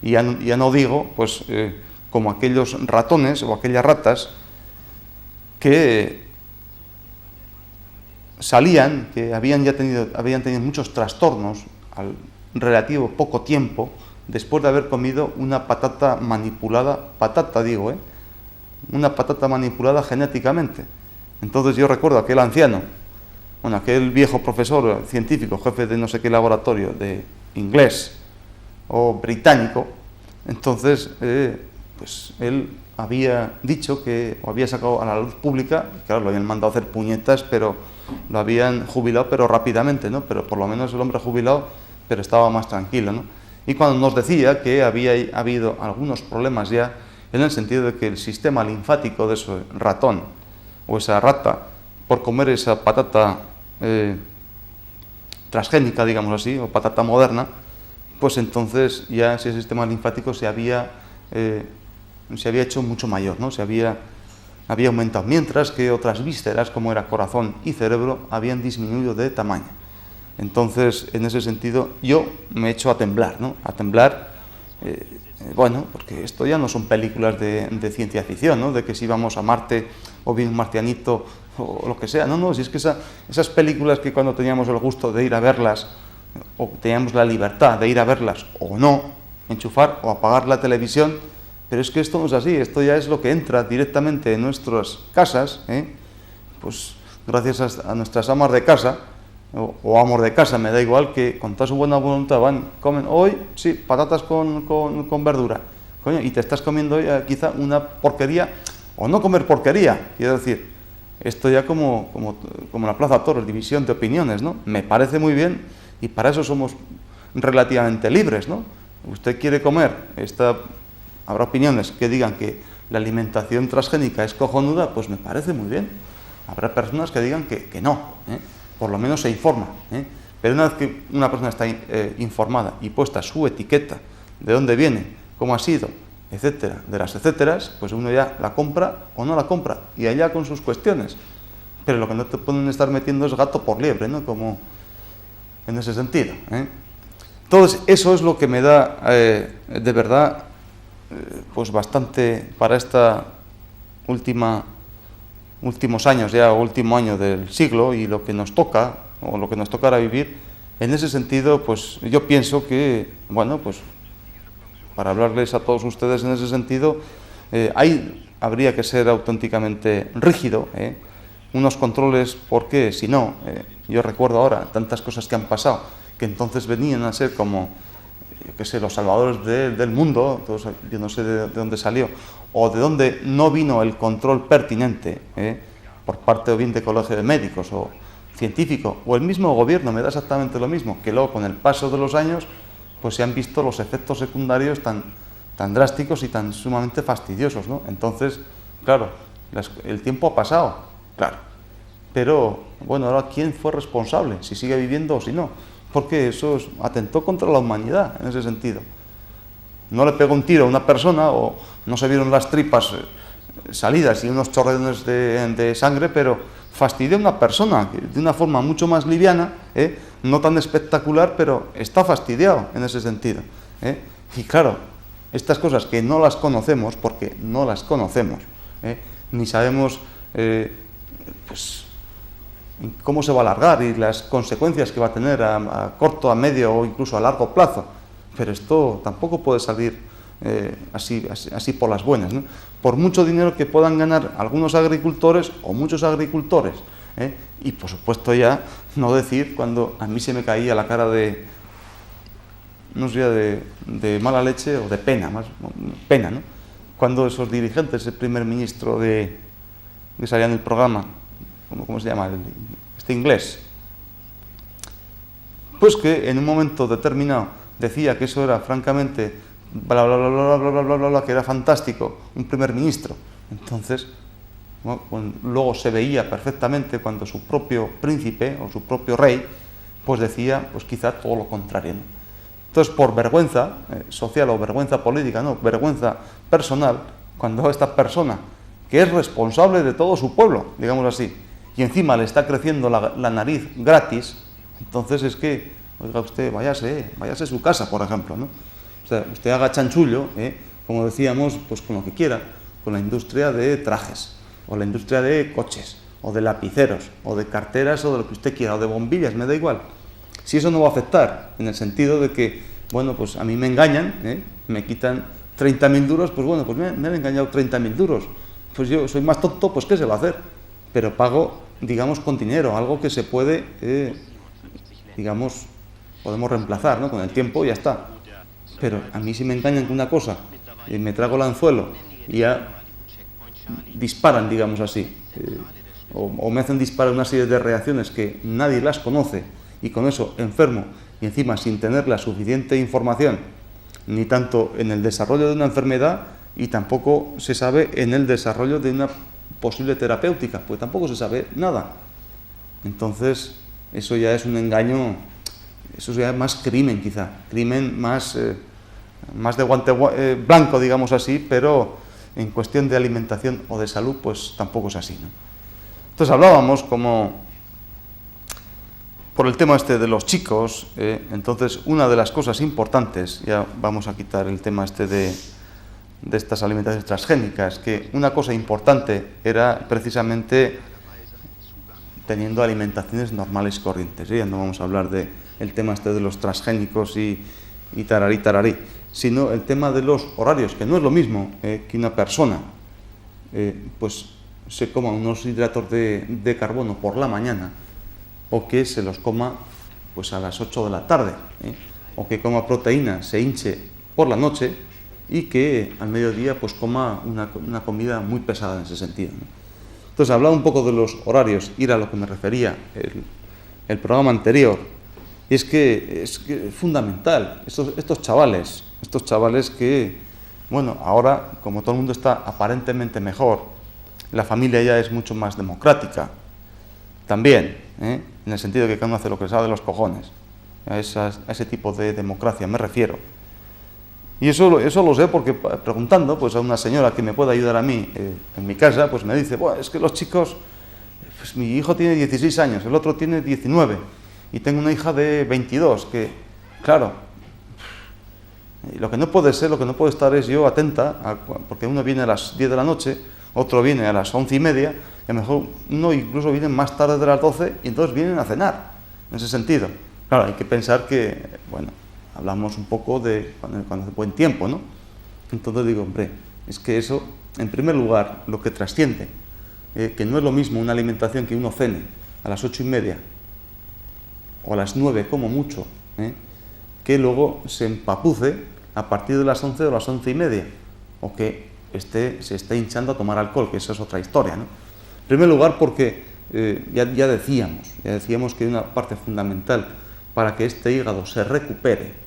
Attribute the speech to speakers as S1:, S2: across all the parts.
S1: Y ya no digo, pues, como aquellos ratones o aquellas ratas que salían, que habían tenido muchos trastornos al relativo poco tiempo, después de haber comido una patata manipulada, una patata manipulada genéticamente. Entonces yo recuerdo aquel anciano, bueno, aquel viejo profesor científico, jefe de no sé qué laboratorio, de inglés o británico, entonces, pues él había dicho que, o había sacado a la luz pública, claro, lo habían mandado a hacer puñetas, pero lo habían jubilado, pero rápidamente, ¿no? Pero por lo menos el hombre jubilado, pero estaba más tranquilo, ¿no? Y cuando nos decía que había habido algunos problemas ya, en el sentido de que el sistema linfático de ese ratón, o esa rata, por comer esa patata transgénica, digamos así, o patata moderna, pues entonces ya ese sistema linfático se había hecho mucho mayor, ¿no? había aumentado, mientras que otras vísceras, como era corazón y cerebro, habían disminuido de tamaño. Entonces, en ese sentido, yo me echo a temblar, ¿no? A temblar, bueno, porque esto ya no son películas de ciencia ficción, ¿no? De que si vamos a Marte o bien un marcianito o lo que sea. No, si es que esas películas que cuando teníamos el gusto de ir a verlas, o teníamos la libertad de ir a verlas o no, enchufar o apagar la televisión, pero es que esto no es así, esto ya es lo que entra directamente en nuestras casas, pues gracias a nuestras amas de casa, o amos de casa, me da igual, que con toda su buena voluntad comen hoy, sí, patatas con verdura, coño, y te estás comiendo hoy quizá una porquería, o no comer porquería, quiero decir, esto ya como la Plaza Toros, división de opiniones, ¿no? Me parece muy bien, y para eso somos relativamente libres, ¿no? Usted quiere comer, habrá opiniones que digan que la alimentación transgénica es cojonuda, pues me parece muy bien. Habrá personas que digan que no, por lo menos se informa, pero una vez que una persona está informada y puesta su etiqueta de dónde viene, cómo ha sido, etcétera, de las etcéteras, pues uno ya la compra o no la compra, y allá con sus cuestiones. Pero lo que no te pueden estar metiendo es gato por liebre, ¿no? Como en ese sentido. Entonces, eso es lo que me da, de verdad, pues bastante para esta últimos años ya, o último año del siglo, y lo que nos toca, o lo que nos tocará vivir. En ese sentido, pues yo pienso que, bueno, pues para hablarles a todos ustedes en ese sentido, habría que ser auténticamente rígido, unos controles, porque si no, yo recuerdo ahora tantas cosas que han pasado, que entonces venían a ser como, yo qué sé, los salvadores del mundo, entonces, yo no sé de dónde salió, o de dónde no vino el control pertinente, por parte o bien de colegio de médicos o científico, o el mismo gobierno, me da exactamente lo mismo, que luego con el paso de los años, pues se han visto los efectos secundarios tan drásticos y tan sumamente fastidiosos, ¿no? Entonces, claro, el tiempo ha pasado, claro, pero bueno, ahora ¿quién fue responsable? Si sigue viviendo o si no, porque eso atentó contra la humanidad en ese sentido. No le pegó un tiro a una persona, o no se vieron las tripas salidas y unos chorreones de sangre, pero fastidió a una persona de una forma mucho más liviana, no tan espectacular, pero está fastidiado en ese sentido. Y claro, estas cosas que no las conocemos, porque no las conocemos, ni sabemos pues cómo se va a alargar y las consecuencias que va a tener a corto, a medio o incluso a largo plazo. Pero esto tampoco puede salir así por las buenas, ¿no? Por mucho dinero que puedan ganar algunos agricultores o muchos agricultores, y por supuesto ya no decir cuando a mí se me caía la cara no sé, de mala leche o de pena, ¿no? Cuando esos dirigentes, el primer ministro que salía en el programa, ¿cómo se llama? Este inglés, pues que en un momento determinado decía que eso era francamente bla bla bla bla bla bla bla bla, bla, que era fantástico un primer ministro. Entonces, bueno, luego se veía perfectamente cuando su propio príncipe o su propio rey pues decía pues quizá todo lo contrario, ¿no? Entonces, por vergüenza social o vergüenza política, no, vergüenza personal, cuando esta persona que es responsable de todo su pueblo, digamos así, y encima le está creciendo la nariz gratis, entonces es que, oiga usted, váyase a su casa, por ejemplo, ¿no? usted haga chanchullo, como decíamos, pues con lo que quiera, con la industria de trajes, o la industria de coches, o de lapiceros, o de carteras, o de lo que usted quiera, o de bombillas, me da igual. Si eso no va a afectar, en el sentido de que, bueno, pues a mí me engañan, me quitan 30.000 duros, pues bueno, pues me han engañado 30.000 duros. Pues yo soy más tonto, pues ¿qué se va a hacer? Pero pago, digamos, con dinero, algo que se puede, digamos, podemos reemplazar, ¿no? Con el tiempo y ya está. Pero a mí si me engañan con una cosa, y me trago el anzuelo y ya disparan, digamos así, o me hacen disparar una serie de reacciones que nadie las conoce, y con eso enfermo, y encima sin tener la suficiente información, ni tanto en el desarrollo de una enfermedad, y tampoco se sabe en el desarrollo de una posible terapéutica, pues tampoco se sabe nada. Entonces, eso ya es un engaño, eso ya es más crimen quizá, crimen más de guante blanco, digamos así, pero en cuestión de alimentación o de salud, pues tampoco es así, ¿no? Entonces hablábamos como, por el tema este de los chicos, entonces una de las cosas importantes, ya vamos a quitar el tema este de estas alimentaciones transgénicas, que una cosa importante era precisamente teniendo alimentaciones normales y corrientes, ya no vamos a hablar del tema este de los transgénicos y tararí, sino el tema de los horarios, que no es lo mismo que una persona pues se coma unos hidratos de carbono por la mañana, o que se los coma pues a las 8 de la tarde, o que coma proteína, se hinche por la noche, y que al mediodía pues coma una comida muy pesada en ese sentido, ¿no? Entonces, hablaba un poco de los horarios, ir a lo que me refería el programa anterior, y es que es fundamental, estos chavales que, bueno, ahora, como todo el mundo está aparentemente mejor, la familia ya es mucho más democrática, también, en el sentido de que cada uno hace lo que sabe de los cojones, a ese tipo de democracia me refiero. Y eso lo sé porque preguntando pues a una señora que me puede ayudar a mí en mi casa, pues me dice, bueno, es que los chicos, pues mi hijo tiene 16 años, el otro tiene 19, y tengo una hija de 22, que, claro, lo que no puede ser, lo que no puedo estar es yo atenta, porque uno viene a las 10 de la noche, otro viene a las 11:30, y a lo mejor uno incluso viene más tarde de las 12, y entonces vienen a cenar, en ese sentido. Claro, hay que pensar que, bueno, hablamos un poco de cuando hace buen tiempo, ¿no? Entonces digo, hombre, es que eso, en primer lugar, lo que trasciende, que no es lo mismo una alimentación que uno cene a las 8:30 o a las 9 como mucho, que luego se empapuce a partir de las 11 o las 11:30, o que se esté hinchando a tomar alcohol, que eso es otra historia, ¿no? En primer lugar, porque ya decíamos que hay una parte fundamental para que este hígado se recupere.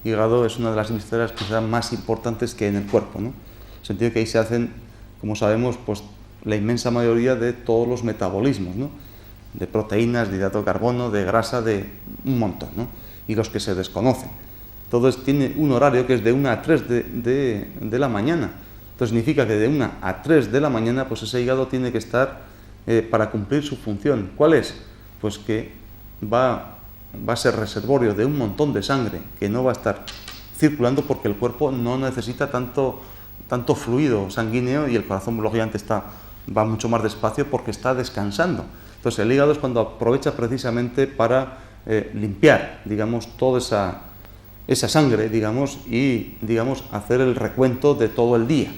S1: Hígado es una de las vísceras quizás más importantes que hay en el cuerpo, ¿no? En el sentido que ahí se hacen, como sabemos, pues la inmensa mayoría de todos los metabolismos, ¿no? De proteínas, de hidrato de carbono, de grasa, de un montón, ¿no? Y los que se desconocen. Entonces tiene un horario que es de 1 a 3 de la mañana. Entonces significa que de 1 a 3 de la mañana, pues ese hígado tiene que estar para cumplir su función. ¿Cuál es? Pues que va a ser reservorio de un montón de sangre que no va a estar circulando porque el cuerpo no necesita tanto fluido sanguíneo, y el corazón lógicamente va mucho más despacio porque está descansando. Entonces el hígado es cuando aprovecha precisamente para limpiar, digamos, toda esa sangre, digamos, y, digamos, hacer el recuento de todo el día.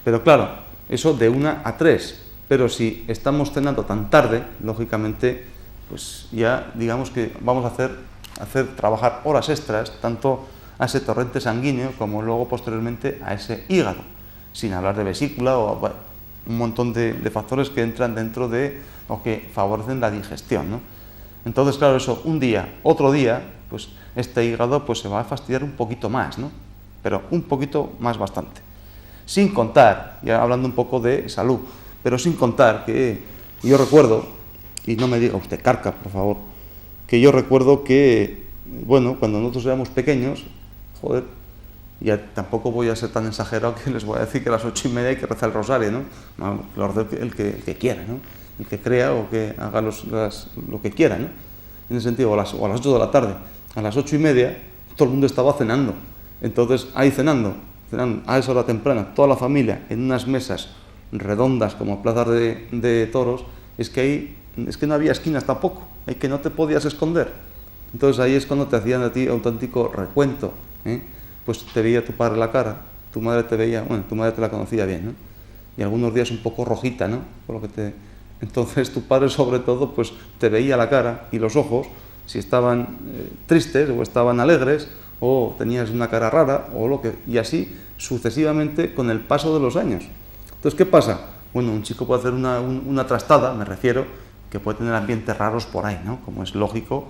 S1: Pero claro, eso de 1 a 3, pero si estamos cenando tan tarde, lógicamente, pues ya digamos que vamos a hacer trabajar horas extras, tanto a ese torrente sanguíneo como luego posteriormente a ese hígado, sin hablar de vesícula o bueno, un montón de factores que entran dentro de o que favorecen la digestión, ¿no? Entonces, claro, eso, un día, otro día, pues este hígado pues se va a fastidiar un poquito más, ¿no? Pero un poquito más bastante. Sin contar, ya hablando un poco de salud, pero sin contar que yo recuerdo, y no me diga usted carca, por favor, que yo recuerdo que, bueno, cuando nosotros éramos pequeños, joder, ya tampoco voy a ser tan exagerado que les voy a decir que a las 8:30 hay que rezar el rosario, ¿no? No, el que quiera, ¿no? El que crea o que haga lo que quiera, ¿no? En ese sentido, o a las 8 de la tarde. A las 8:30 todo el mundo estaba cenando. Entonces, ahí cenando a esa hora temprana, toda la familia en unas mesas redondas como plazas de toros, es que no había esquinas tampoco, es que no te podías esconder. Entonces ahí es cuando te hacían a ti auténtico recuento, ¿eh? Pues te veía tu padre la cara, tu madre te veía, bueno, tu madre te la conocía bien, ¿no? Y algunos días un poco rojita, ¿no? Entonces tu padre sobre todo pues te veía la cara y los ojos, si estaban tristes o estaban alegres o tenías una cara rara y así sucesivamente con el paso de los años. Entonces, ¿qué pasa? Bueno, un chico puede hacer una trastada, me refiero, que puede tener ambientes raros por ahí, ¿no? Como es lógico,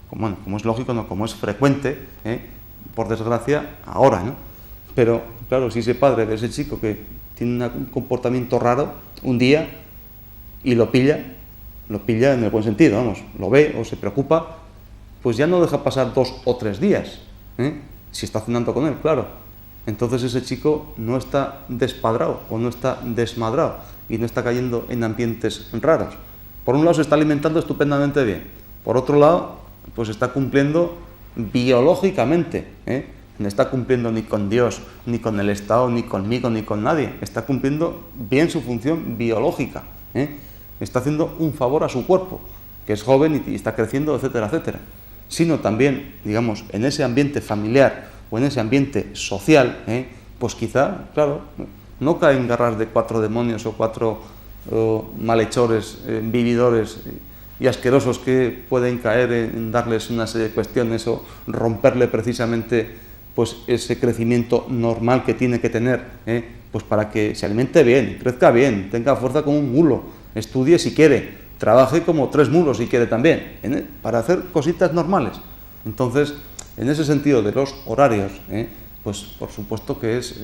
S1: como es frecuente, por desgracia, ahora, ¿no? Pero, claro, si ese padre de ese chico que tiene un comportamiento raro, un día, y lo pilla en el buen sentido, vamos, lo ve o se preocupa, pues ya no deja pasar 2 o 3 días, si está cenando con él, claro. Entonces ese chico no está despadrado o no está desmadrado y no está cayendo en ambientes raros. Por un lado se está alimentando estupendamente bien, por otro lado pues está cumpliendo biológicamente, no está cumpliendo ni con Dios, ni con el Estado, ni conmigo, ni con nadie, está cumpliendo bien su función biológica, está haciendo un favor a su cuerpo, que es joven y está creciendo, etcétera, etcétera. Sino también, digamos, en ese ambiente familiar o en ese ambiente social, pues quizá, claro, no cae en garras de 4 demonios o 4 malhechores, vividores y asquerosos que pueden caer en darles una serie de cuestiones o romperle precisamente pues ese crecimiento normal que tiene que tener, pues para que se alimente bien, crezca bien, tenga fuerza como un mulo, estudie si quiere, trabaje como 3 mulos si quiere también, para hacer cositas normales. Entonces, en ese sentido de los horarios, pues por supuesto que es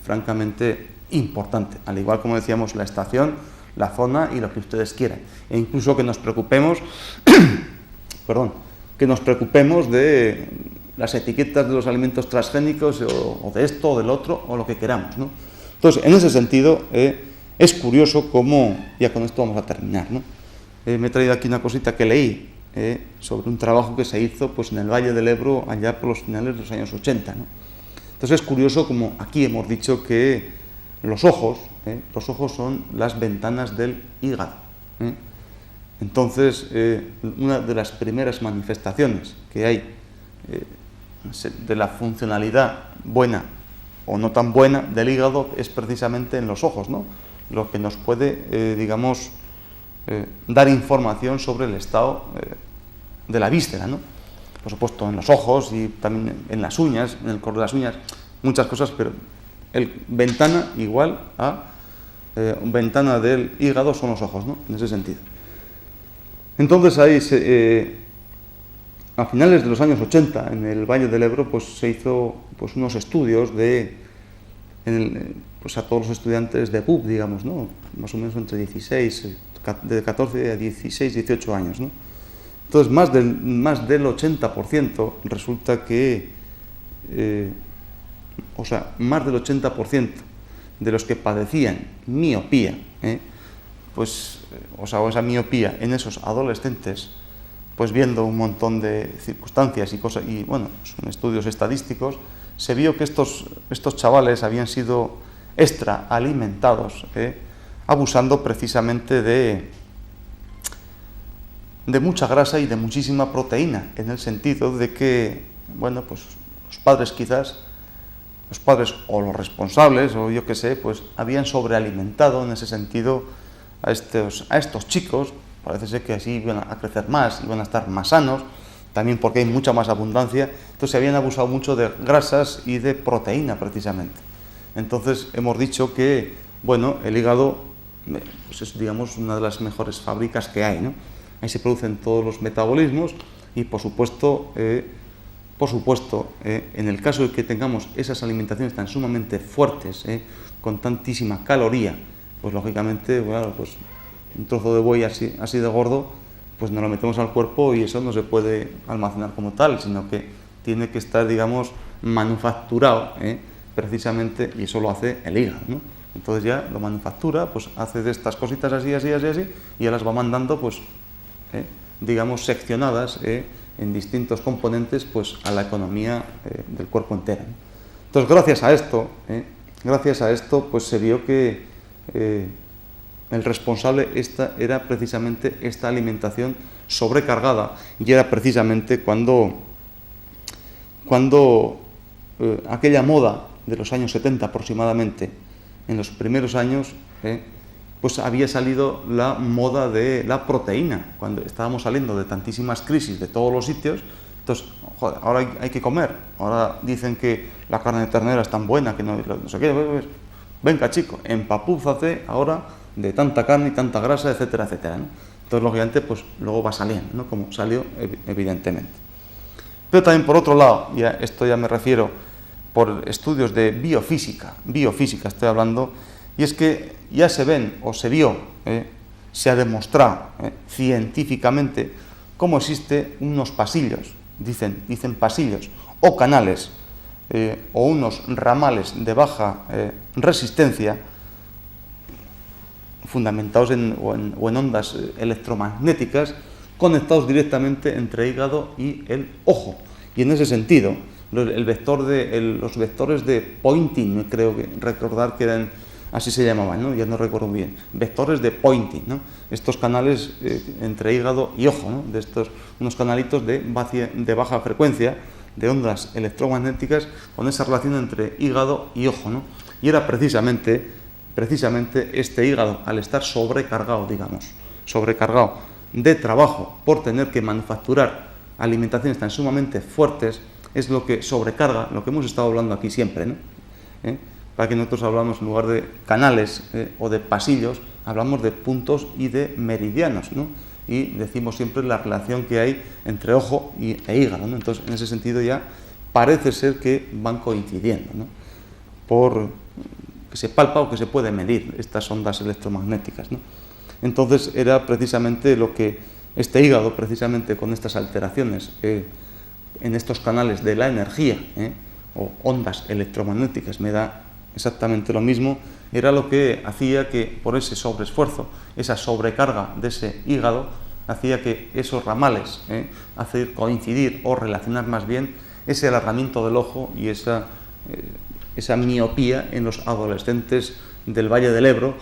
S1: francamente importante, al igual como decíamos la estación, la zona y lo que ustedes quieran. E incluso que nos preocupemos, que nos preocupemos de las etiquetas de los alimentos transgénicos o de esto o del otro o lo que queramos, ¿no? Entonces, en ese sentido, es curioso cómo, ya con esto vamos a terminar, ¿no? Me he traído aquí una cosita que leí sobre un trabajo que se hizo pues, en el Valle del Ebro allá por los finales de los años 80, ¿no? Entonces es curioso como aquí hemos dicho que los ojos son las ventanas del hígado. Entonces, una de las primeras manifestaciones que hay de la funcionalidad buena o no tan buena del hígado es precisamente en los ojos, ¿no? Lo que nos puede, digamos, dar información sobre el estado de la víscera, ¿no? Por supuesto, en los ojos y también en las uñas, en el color de las uñas, muchas cosas, pero ventana igual a ventana del hígado son los ojos, ¿no? En ese sentido. Entonces ahí, a finales de los años 80, en el Valle del Ebro, pues se hizo pues, unos estudios pues a todos los estudiantes de PUB, digamos, ¿no? Más o menos entre 14 a 16, 18 años, ¿no? Entonces, más del 80% resulta que, más del 80% de los que padecían miopía, o esa miopía en esos adolescentes, pues viendo un montón de circunstancias y cosas, y bueno, son estudios estadísticos, se vio que estos chavales habían sido extraalimentados, abusando precisamente de mucha grasa y de muchísima proteína, en el sentido de que, bueno, pues los padres o los responsables, o yo qué sé, pues habían sobrealimentado en ese sentido a estos chicos. Parece ser que así iban a crecer más, iban a estar más sanos, también porque hay mucha más abundancia, entonces se habían abusado mucho de grasas y de proteína precisamente. Entonces hemos dicho que, bueno, el hígado pues es, digamos, una de las mejores fábricas que hay, ¿no? Ahí se producen todos los metabolismos y, por supuesto, en el caso de que tengamos esas alimentaciones tan sumamente fuertes, con tantísima caloría, pues lógicamente, bueno, pues un trozo de buey así de gordo, pues nos lo metemos al cuerpo y eso no se puede almacenar como tal, sino que tiene que estar, digamos, manufacturado, precisamente, y eso lo hace el hígado, ¿no? Entonces ya lo manufactura, pues hace de estas cositas así, y ya las va mandando, pues, digamos, seccionadas en distintos componentes, pues a la economía del cuerpo entero, ¿no? Entonces, gracias a esto, pues se vio que el responsable era precisamente esta alimentación sobrecargada, y era precisamente cuando aquella moda de los años 70 aproximadamente, en los primeros años, pues había salido la moda de la proteína, cuando estábamos saliendo de tantísimas crisis de todos los sitios. Entonces, joder, ahora hay que comer, ahora dicen que la carne de ternera es tan buena que no sé qué, pues, venga chico, empapúzate ahora de tanta carne y tanta grasa, etcétera, etcétera, ¿no? Entonces, lógicamente, pues luego va saliendo, ¿no? Como salió, evidentemente. Pero también, por otro lado, esto ya me refiero por estudios de biofísica estoy hablando, y es que ya se ven, o se vio, se ha demostrado científicamente cómo existe unos pasillos, dicen pasillos, o canales, o unos ramales de baja resistencia, fundamentados en ondas electromagnéticas, conectados directamente entre hígado y el ojo. Y en ese sentido, los vectores de Poynting, creo que recordar que eran, así se llamaban, ¿no? Ya no recuerdo bien, vectores de Poynting, ¿no? Estos canales entre hígado y ojo, ¿no? De estos, unos canalitos de baja frecuencia, de ondas electromagnéticas, con esa relación entre hígado y ojo, ¿no? Y era precisamente este hígado, al estar sobrecargado, sobrecargado de trabajo por tener que manufacturar alimentaciones tan sumamente fuertes, es lo que sobrecarga, lo que hemos estado hablando aquí siempre, ¿no? Para que nosotros hablamos, en lugar de canales o de pasillos, hablamos de puntos y de meridianos, ¿no? Y decimos siempre la relación que hay entre ojo e hígado, ¿no? Entonces, en ese sentido ya parece ser que van coincidiendo, ¿no? Por que se palpa o que se puede medir estas ondas electromagnéticas, ¿no? Entonces, era precisamente lo que este hígado, precisamente con estas alteraciones en estos canales de la energía, o ondas electromagnéticas, me da exactamente lo mismo, era lo que hacía que, por ese sobreesfuerzo, esa sobrecarga de ese hígado, hacía que esos ramales, hacer coincidir o relacionar más bien ese alargamiento del ojo y esa miopía en los adolescentes del Valle del Ebro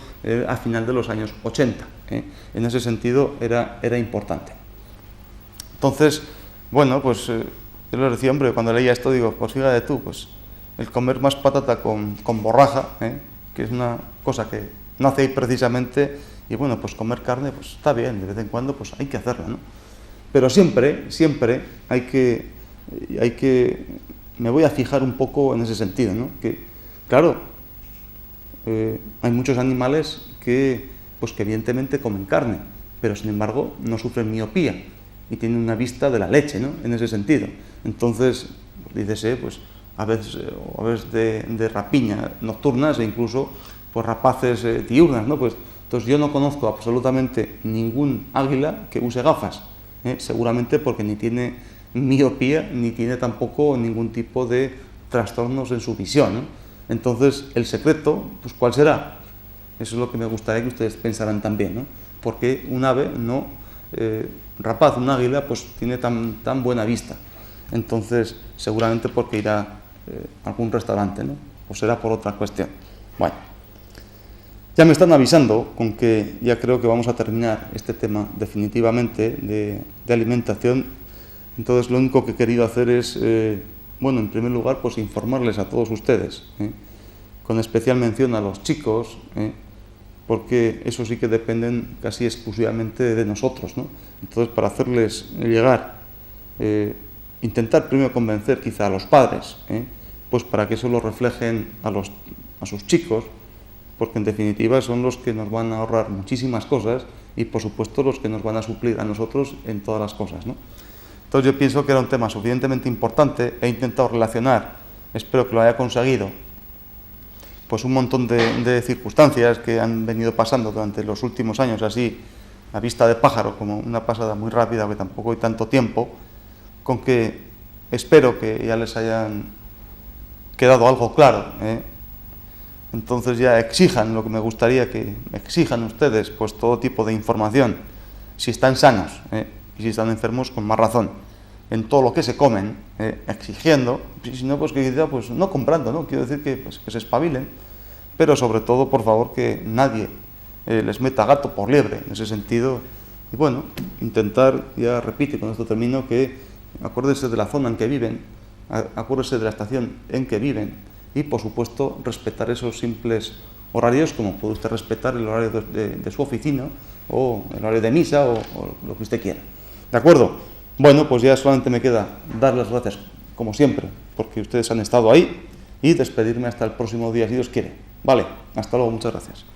S1: a final de los años 80. En ese sentido era importante. Entonces, bueno, pues yo les decía, hombre, cuando leía esto digo, pues fíjate tú, pues el comer más patata con borraja, que es una cosa que no hacéis precisamente, y bueno, pues comer carne, pues está bien, de vez en cuando pues hay que hacerlo, ¿no? Pero siempre hay que, me voy a fijar un poco en ese sentido, ¿no? Que, claro, hay muchos animales que evidentemente comen carne, pero sin embargo no sufren miopía y tienen una vista de la leche, ¿no? En ese sentido. Entonces, dícese, pues aves de rapiña nocturnas e incluso pues rapaces diurnas, ¿no? Pues entonces yo no conozco absolutamente ningún águila que use gafas, seguramente porque ni tiene miopía ni tiene tampoco ningún tipo de trastornos en su visión, ¿no? Entonces, el secreto, pues ¿cuál será? Eso es lo que me gustaría que ustedes pensaran también, ¿no? Porque un ave no rapaz, un águila, pues tiene tan buena vista. Entonces, seguramente porque irá a algún restaurante, ¿no? O será por otra cuestión. Bueno, ya me están avisando con que ya creo que vamos a terminar este tema definitivamente de alimentación. Entonces, lo único que he querido hacer es, bueno, en primer lugar, pues informarles a todos ustedes, con especial mención a los chicos, porque eso sí que dependen casi exclusivamente de nosotros, ¿no? Entonces, para hacerles llegar, intentar primero convencer quizá a los padres, pues para que eso lo reflejen a sus chicos, porque en definitiva son los que nos van a ahorrar muchísimas cosas y por supuesto los que nos van a suplir a nosotros en todas las cosas, ¿no? Entonces yo pienso que era un tema suficientemente importante. He intentado relacionar, espero que lo haya conseguido, pues un montón de circunstancias que han venido pasando durante los últimos años, así a vista de pájaro, como una pasada muy rápida, que tampoco hay tanto tiempo, con que espero que ya les hayan quedado algo claro, Entonces ya exijan, lo que me gustaría que exijan ustedes, pues todo tipo de información, si están sanos, y si están enfermos, con más razón, en todo lo que se comen, exigiendo, sino pues que pues, no comprando, ¿no? Quiero decir que, pues, que se espabilen, pero sobre todo, por favor, que nadie les meta gato por liebre en ese sentido. Y bueno, intentar, ya repito, con esto termino, que acuérdense de la zona en que viven, acuérdense de la estación en que viven y, por supuesto, respetar esos simples horarios, como puede usted respetar el horario de su oficina o el horario de misa o lo que usted quiera. ¿De acuerdo? Bueno, pues ya solamente me queda dar las gracias, como siempre, porque ustedes han estado ahí y despedirme hasta el próximo día, si Dios quiere. Vale, hasta luego, muchas gracias.